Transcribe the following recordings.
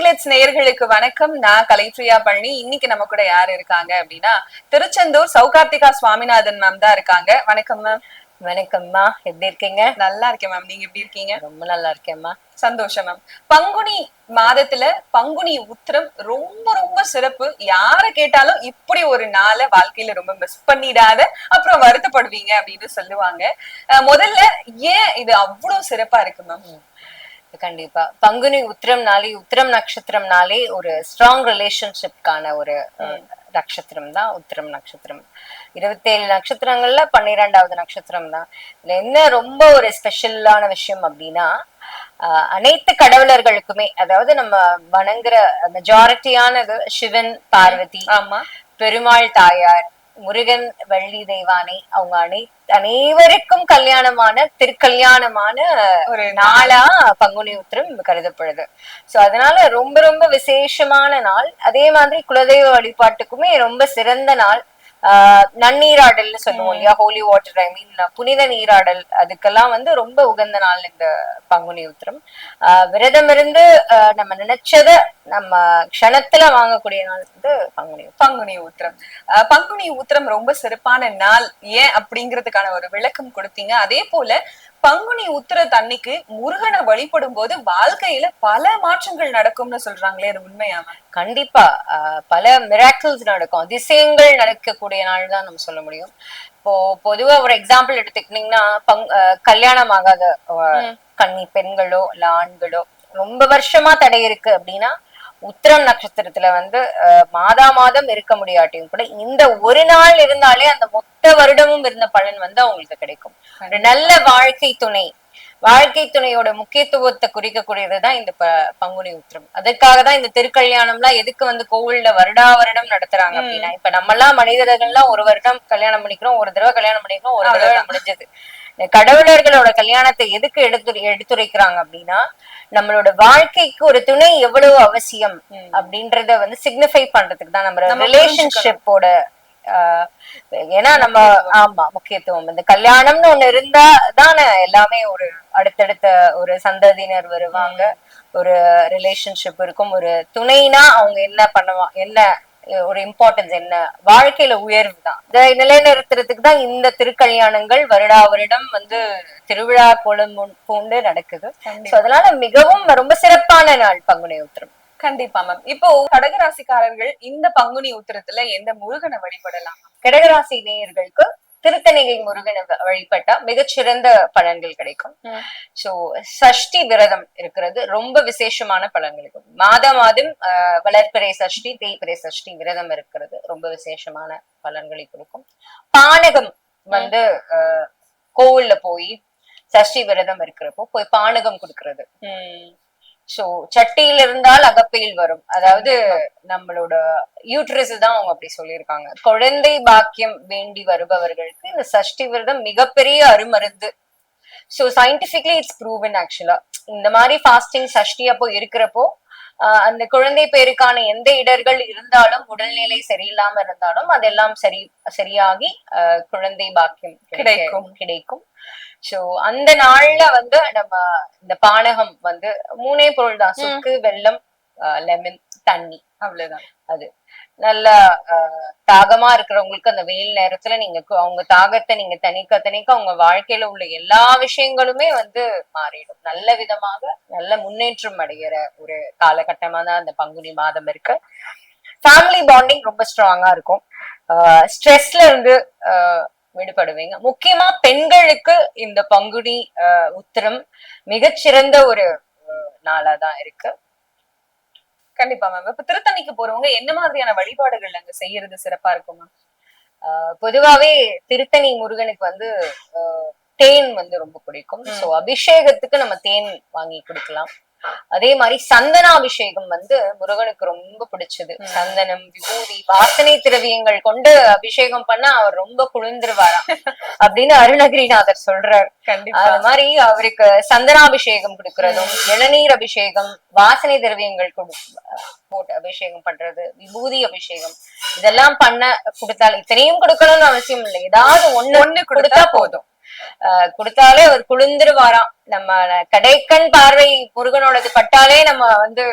Glitz நேயர்களுக்கு வணக்கம். நான் கலைப்ரியா பழனி. இன்னைக்கு நம்ம கூட யாரு இருக்காங்க அப்படின்னா திருச்செந்தூர் சௌகார்த்திகா சுவாமிநாதன் மேம் தான் இருக்காங்க. வணக்கம் மேம். வணக்கம்மா, எப்படி இருக்கீங்க? நல்லா இருக்கேன் மேம். நீங்க எப்படி இருக்கீங்க? ரொம்ப நல்லா இருக்கேம்மா. சந்தோஷம் மேம். பங்குனி மாதத்துல பங்குனி உத்திரம் ரொம்ப ரொம்ப சிறப்பு. யார கேட்டாலும் இப்படி ஒரு நாளை வாழ்க்கையில ரொம்ப மிஸ் பண்ணிடாத, அப்புறம் வருத்தப்படுவீங்க அப்படின்னு சொல்லுவாங்க. முதல்ல ஏன் இது அவ்வளவு சிறப்பா இருக்கு மேம்? கண்டிப்பா பங்குனி உத்திரம்னாலே, உத்திரம் நட்சத்திரம்னாலே ஒரு ஸ்ட்ராங் ரிலேஷன்ஷிப்கான ஒரு நட்சத்திரம் தான் உத்திரம் நட்சத்திரம். 27 நட்சத்திரங்கள்ல 12வது நட்சத்திரம் தான். இதுல என்ன ரொம்ப ஒரு ஸ்பெஷலான விஷயம் அப்படின்னா, அனைத்து கடவுளர்களுக்குமே, அதாவது நம்ம வணங்குற மெஜாரிட்டியானது சிவன், பார்வதி, ஆமா, பெருமாள் தாயார், முருகன், வள்ளி தெய்வானை, அவங்க அனைவருக்கும் கல்யாணமான திருக்கல்யாணமான ஒரு நாளா பங்குனி உத்திரம் கருதப்படுது. சோ அதனால ரொம்ப ரொம்ப விசேஷமான நாள். அதே மாதிரி குலதெய்வ வழிபாட்டுக்குமே ரொம்ப சிறந்த நாள். நன்னீராடல்னு சொல்லுவோம் இல்லையா, ஹோலி வாட்டர், ஐ மீன் புனித நீராடல், அதுக்கெல்லாம் வந்து ரொம்ப உகந்த நாள் இந்த பங்குனி உத்திரம். விரதம் இருந்து நம்ம நினைச்சத நம்ம க்ஷணத்துல வாங்கக்கூடிய நாள் வந்து பங்குனி உத்திரம். பங்குனி உத்திரம் ரொம்ப சிறப்பான நாள் ஏன் அப்படிங்கிறதுக்கான ஒரு விளக்கம் கொடுத்தீங்க. அதே போல பங்குனி உத்திரத்தன்னைக்கு முருகனை வழிபடும் போது வாழ்க்கையில பல மாற்றங்கள் நடக்கும்னு சொல்றாங்களே, அது உண்மையாம? கண்டிப்பா பல மிராக்கிள்ஸ் நடக்கும், அதிசயங்கள் நடக்கக்கூடிய நாள் தான் நம்ம சொல்ல முடியும். இப்போ பொதுவா ஒரு எக்ஸாம்பிள் எடுத்துக்கிட்டீங்கன்னா, கல்யாணம் ஆகாத கன்னி பெண்களோ இல்ல ஆண்களோ ரொம்ப வருஷமா தடை இருக்கு அப்படின்னா, உத்திரம் நட்சத்திரத்துல வந்து மாதம் இருக்க முடியாட்டியும் கூட இந்த ஒரு நாள் இருந்தாலே அந்த மொத்த வருடமும் இருந்த பலன் வந்து அவங்களுக்கு கிடைக்கும். ஒரு நல்ல வாழ்க்கை துணையோட முக்கியத்துவத்தை குறிக்கக்கூடியதுதான் இந்த பங்குனி உத்திரம். அதுக்காக தான் இந்த திருக்கல்யாணம்லாம் எதுக்கு வந்து கோவில்ல வருடம் நடத்துறாங்க அப்படின்னா, இப்ப நம்ம எல்லாம் மனிதர்கள்லாம் ஒரு வருடம் கல்யாணம் பண்ணிக்கிறோம், ஒரு தடவை கல்யாணம் பண்ணிக்கிறோம், ஒரு தடவை முடிஞ்சது. கடவுளர்களோட கல்யாணத்தை எதுக்கு எடுத்துரைக்கிறாங்க அப்படின்னா, நம்மளோட வாழ்க்கைக்கு ஒரு துணை எவ்வளவு அவசியம் அப்படின்றத வந்து சிக்னிஃபை பண்றதுக்கு தான், நம்ம ரிலேஷன்ஷிப்போட ஏன்னா நம்ம ஆமா முக்கியத்துவம். இந்த கல்யாணம்னு ஒண்ணு இருந்தா தானே எல்லாமே ஒரு அடுத்தடுத்த ஒரு சந்ததியினர் வருவாங்க, ஒரு ரிலேஷன்ஷிப் இருக்கும். ஒரு துணைனா அவங்க என்ன பண்ணுவாங்க, என்ன ஒரு இம்பார்ட்டன்ஸ், என்ன வாழ்க்கையில உயர்வு தான் இதை நிலைநிறுத்துறதுக்கு தான் இந்த திருக்கல்யாணங்கள் வருடம் வந்து திருவிழா கோலம் பூண்டு நடக்குது. அதனால மிகவும் ரொம்ப சிறப்பான நாள் பங்குனி உத்திரம். கண்டிப்பா மேம். இப்போ கடகராசிக்காரர்கள் இந்த பங்குனி உத்திரத்துல எந்த முருகனை வழிபடலாம்? கடகராசி நேயர்களுக்கு திருத்தணிகை முருகனை வழிபட்டா மிகச்சிறந்த பலன்கள் கிடைக்கும். சோ சஷ்டி விரதம் இருக்கிறது ரொம்ப விசேஷமான பலன்கள் இருக்கும். மாதம் வளர்பிறை சஷ்டி, தேய்பிறை சஷ்டி விரதம் இருக்கிறது ரொம்ப விசேஷமான பலன்களை கொடுக்கும். பானகம் வந்து கோவில்ல போய் சஷ்டி விரதம் இருக்கிறப்போ போய் பானகம் கொடுக்கறது. சோ சட்டியில் இருந்தால் அகப்பையில் வரும், அதாவது நம்மளோட யூட்ரஸ் தான் அவங்க அப்படி சொல்லியிருக்காங்க. குழந்தை பாக்கியம் வேண்டி வருபவர்களுக்கு இந்த சஷ்டி விரதம் மிகப்பெரிய அருமருந்து. So scientifically it's proven. ஆக்சுவலா இந்த மாதிரி ஃபாஸ்டிங் சஷ்டி அப்போ இருக்கிறப்போ அந்த குழந்தை பேருக்கான எந்த இடர்கள் இருந்தாலும், உடல்நிலை சரியில்லாம இருந்தாலும் அதெல்லாம் சரியாகி குழந்தை பாக்கியம் கிடைக்கும். சோ அந்த நாள்ல வந்து நம்ம இந்த பானகம் வந்து 3 பொருள் தான், சுக்கு, வெல்லம், லெமன், தண்ணி, அவ்வளவுதான். அது நல்லா தாகமா இருக்கிறவங்களுக்கு அந்த வெயில் நேரத்துல நீங்க அவங்க தாகத்தை நீங்க தணிக்க அவங்க வாழ்க்கையில உள்ள எல்லா விஷயங்களுமே வந்து மாறிடும். நல்ல விதமாக நல்ல முன்னேற்றம் அடைகிற ஒரு காலகட்டமா தான் அந்த பங்குனி மாதம் இருக்கு. ஃபேமிலி பாண்டிங் ரொம்ப ஸ்ட்ராங்கா இருக்கும். ஸ்ட்ரெஸ்ல இருந்து விடுபடுவீங்க. முக்கியமா பெண்களுக்கு இந்த பங்குனி உத்திரம் மிகச்சிறந்த ஒரு நாளாதான் இருக்கு. கண்டிப்பா மேம். இப்ப திருத்தணிக்கு போறவங்க என்ன மாதிரியான வழிபாடுகள் அங்க செய்யறது சிறப்பா இருக்குமா? பொதுவாவே திருத்தணி முருகனுக்கு வந்து தேன் வந்து ரொம்ப பிடிக்கும். சோ அபிஷேகத்துக்கு நம்ம தேன் வாங்கி கொடுக்கலாம். அதே மாதிரி சந்தனாபிஷேகம் வந்து முருகனுக்கு ரொம்ப பிடிச்சது. சந்தனம், விபூதி, வாசனை திரவியங்கள் கொண்டு அபிஷேகம் பண்ணா அவர் ரொம்ப குளிர்ந்துருவாராம் அப்படின்னு அருணகிரிநாதர் சொல்றார். அது மாதிரி அவருக்கு சந்தனாபிஷேகம் கொடுக்கறதும், இளநீர் அபிஷேகம், வாசனை திரவியங்கள் போட்டு அபிஷேகம் பண்றது, விபூதி அபிஷேகம், இதெல்லாம் கொடுத்தாலும், இத்தனையும் கொடுக்கணும்னு அவசியம் இல்லை, ஏதாவது ஒண்ணு கொடுத்தா போதும். கொடுத்தாலே அவர் குளிர்ந்துருவாராம். நம்ம கடைக்கண் பார்வை முருகனோடது பட்டாலே நம்ம வந்து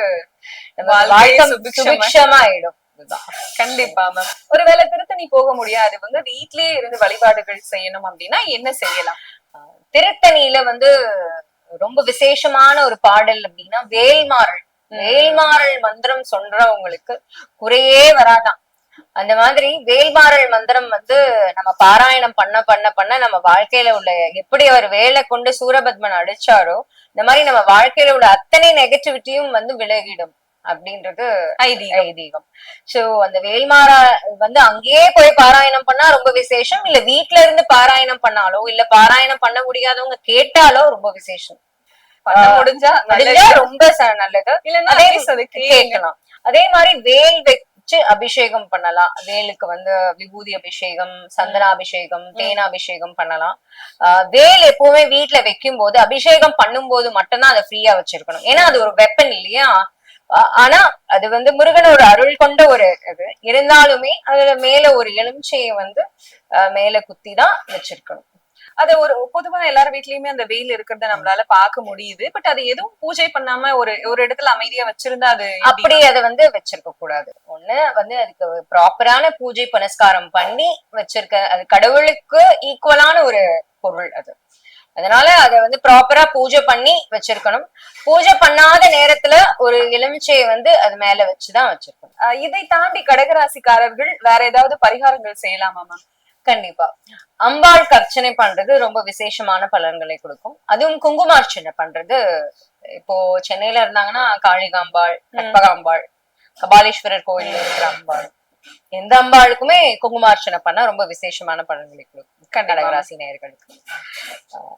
நம்ம வாழ்க்கை வாழ்க்கை சுபிக்ஷமா- சுபிக்ஷமா ஆயிடும். இதுதான். கண்டிப்பா மேம். ஒருவேளை திருத்தணி போக முடியாது, வீட்லயே இருந்து வழிபாடுகள் செய்யணும் அப்படின்னா என்ன செய்யலாம்? திருத்தணியில வந்து ரொம்ப விசேஷமான ஒரு பாடல் அப்படின்னா வேல்மாறல். வேல்மாறல் மந்திரம் சொல்றவங்களுக்கு குறையே வராதான். அந்த மாதிரி வேல்மாறல் மந்திரம் வந்து நம்ம பாராயணம் பண்ண பண்ண பண்ண நம்ம வாழ்க்கையில உள்ள எப்படி அவர் வேலை கொண்டு சூரபத்மன் அடிச்சாரோ இந்த மாதிரி நம்ம வாழ்க்கையில உள்ள அத்தனை நெகட்டிவிட்டியும் வந்து விலகிடும் அப்படின்றது ஐதீகம். சோ அந்த வேல்மாறா வந்து அங்கேயே போய் பாராயணம் பண்ணா ரொம்ப விசேஷம், இல்ல வீட்ல இருந்து பாராயணம் பண்ணாலோ இல்ல பாராயணம் பண்ண முடியாதவங்க கேட்டாலோ ரொம்ப விசேஷம். முடிஞ்சா ரொம்ப நல்லது. இல்லைன்னா கேட்கலாம். அதே மாதிரி வேல் வச்சு அபிஷேகம் பண்ணலாம். வேலுக்கு வந்து விபூதி அபிஷேகம், சந்தனாபிஷேகம், தேனாபிஷேகம் பண்ணலாம். வேல் எப்பவுமே வீட்டுல வைக்கும் போது அபிஷேகம் பண்ணும் போது மட்டும்தான் அதை ஃப்ரீயா வச்சிருக்கணும். ஏன்னா அது ஒரு வெப்பன் இல்லையா. ஆனா அது வந்து முருகனோட அருள் கொண்ட ஒரு இது இருந்தாலுமே அதுல மேல ஒரு எலுமிச்சையை வந்து மேல குத்திதான் வச்சிருக்கணும். அது ஒரு பொதுவா எல்லார் வீட்லயுமே அந்த வெயில் இருக்கிறத நம்மளால பார்க்க முடியுது. பட் அது எதுவும் பூஜை பண்ணாம ஒரு இடத்துல அமைதியா வச்சிருந்தா அது அப்படி அதை வந்து வச்சிருக்க கூடாது. ஒண்ணு வந்து அதுக்கு ப்ராப்பரான பூஜை புனஸ்காரம் பண்ணி வச்சிருக்க, அது கடவுளுக்கு ஈக்குவலான ஒரு பொருள் அது. அதனால அதை வந்து ப்ராப்பரா பூஜை பண்ணி வச்சிருக்கணும். பூஜை பண்ணாத நேரத்துல ஒரு எலுமிச்சையை வந்து அது மேல வச்சுதான் வச்சிருக்கணும். இதை தாண்டி கடகராசிக்காரர்கள் வேற ஏதாவது பரிகாரங்கள் செய்யலாமா? கண்டிப்பா. அம்பாள் அர்ச்சனை பண்றது ரொம்ப விசேஷமான பலன்களை கொடுக்கும். அதுவும் குங்குமார்ச்சனை பண்றது, இப்போ சென்னையில இருந்தாங்கன்னா காளிகாம்பாள், கற்பகாம்பாள், கபாலீஸ்வரர் கோயில் இருக்கிற அம்பாள், எந்த அம்பாளுக்குமே குங்குமார்ச்சனை பண்ணா ரொம்ப விசேஷமான பலன்களை கொடுக்கும் கடகராசி நேயர்களுக்கு.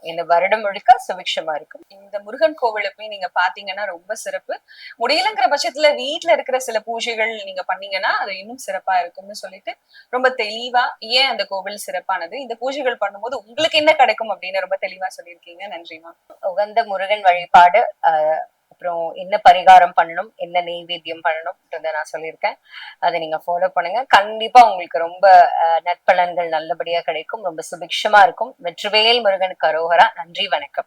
இந்த வருடம் முழுக்க சுபிக்ஷமா இருக்கும். இந்த முருகன் கோவில போய் நீங்க பாத்தீங்கன்னா ரொம்ப சிறப்பு. முடியலங்கிற பட்சத்துல வீட்டுல இருக்கிற சில பூஜைகள் நீங்க பண்ணீங்கன்னா அது இன்னும் சிறப்பா இருக்கும்னு சொல்லிட்டு ரொம்ப தெளிவா ஏன் அந்த கோவில் சிறப்பானது, இந்த பூஜைகள் பண்ணும்போது உங்களுக்கு என்ன கிடைக்கும் அப்படின்னு ரொம்ப தெளிவா சொல்லியிருக்கீங்க. நன்றிமா. உகந்த முருகன் வழிபாடு, அப்புறம் என்ன பரிகாரம் பண்ணணும், என்ன நெய்வேத்தியம் பண்ணணும்ன்றத நான் சொல்லியிருக்கேன். அதை நீங்க ஃபாலோ பண்ணுங்க. கண்டிப்பா உங்களுக்கு ரொம்ப நற்பலன்கள் நல்லபடியா கிடைக்கும். ரொம்ப சுபிக்ஷமா இருக்கும். வெற்றிவேல் முருகனுக்கு அரோகரா. நன்றி, வணக்கம்.